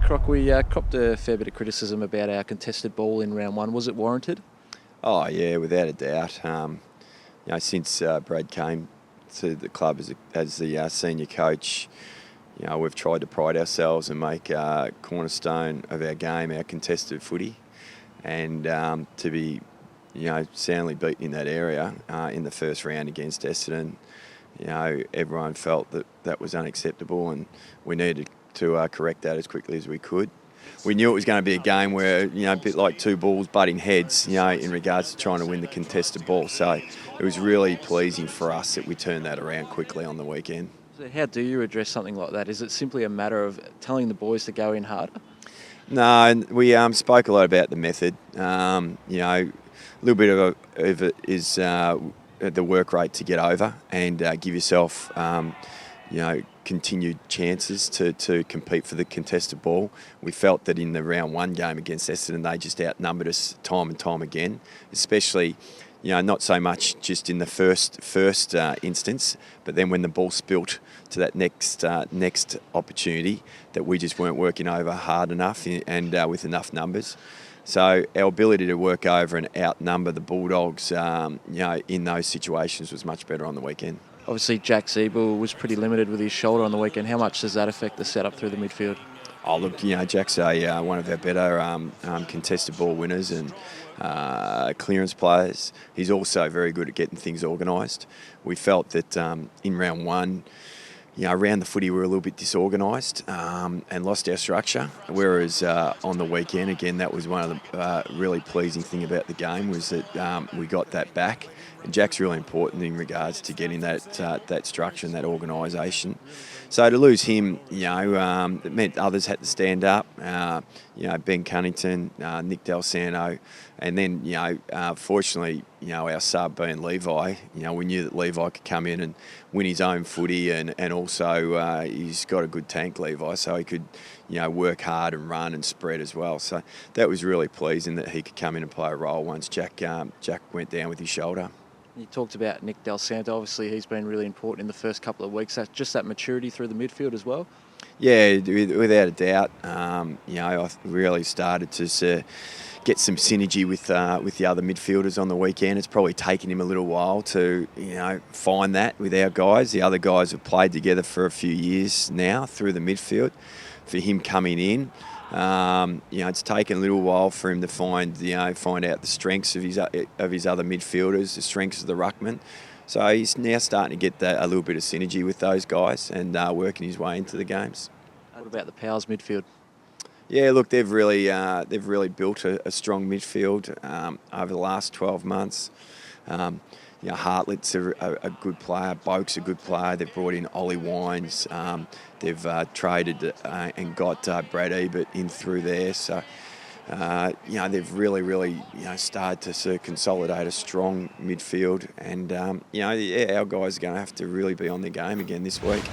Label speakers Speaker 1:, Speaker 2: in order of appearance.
Speaker 1: Croc, we copped a fair bit of criticism about our contested ball in round one. Was it warranted?
Speaker 2: Oh yeah, without a doubt. Since Brad came to the club as the senior coach, we've tried to pride ourselves and make a cornerstone of our game our contested footy, and to be, soundly beaten in that area in the first round against Essendon. Everyone felt that was unacceptable, and we needed to correct that as quickly as we could. We knew it was going to be a game where, a bit like two bulls butting heads, in regards to trying to win the contested ball. So it was really pleasing for us that we turned that around quickly on the weekend.
Speaker 1: So how do you address something like that? Is it simply a matter of telling the boys to go in harder?
Speaker 2: No, and we spoke a lot about the method. A little bit of it is the work rate to get over and give yourself, continued chances to compete for the contested ball. We felt that in the round one game against Essendon, they just outnumbered us time and time again, especially, not so much just in the first instance, but then when the ball spilt to that next opportunity, that we just weren't working over hard enough and with enough numbers. So our ability to work over and outnumber the Bulldogs, in those situations was much better on the weekend.
Speaker 1: Obviously, Jack Zeeble was pretty limited with his shoulder on the weekend. How much does that affect the setup through the midfield?
Speaker 2: Oh, look, Jack's one of our better contested ball winners and clearance players. He's also very good at getting things organised. We felt that in round one, around the footy we were a little bit disorganised and lost our structure, whereas on the weekend, again, that was one of the really pleasing thing about the game was that we got that back. And Jack's really important in regards to getting that structure and that organisation. So to lose him, it meant others had to stand up. Ben Cunnington, Nick Del Santo, and then fortunately, our sub being Levi. We knew that Levi could come in and win his own footy, and also he's got a good tank, Levi, so he could work hard and run and spread as well. So that was really pleasing that he could come in and play a role once Jack went down with his shoulder.
Speaker 1: You talked about Nick Del Santo. Obviously, he's been really important in the first couple of weeks. Just that maturity through the midfield as well?
Speaker 2: Yeah, without a doubt. I really started to get some synergy with the other midfielders on the weekend. It's probably taken him a little while to find that with our guys. The other guys have played together for a few years now through the midfield. For him coming in, it's taken a little while for him to find out the strengths of his other midfielders, the strengths of the ruckman. So he's now starting to get a little bit of synergy with those guys and working his way into the games.
Speaker 1: What about the Powers midfield?
Speaker 2: Yeah, look, they've really built a strong midfield over the last 12 months. Hartlett's a good player, Boak's a good player. They've brought in Ollie Wines. They've traded and got Brad Ebert in through there. So, they've really started to sort of consolidate a strong midfield. And, our guys are going to have to really be on their game again this week.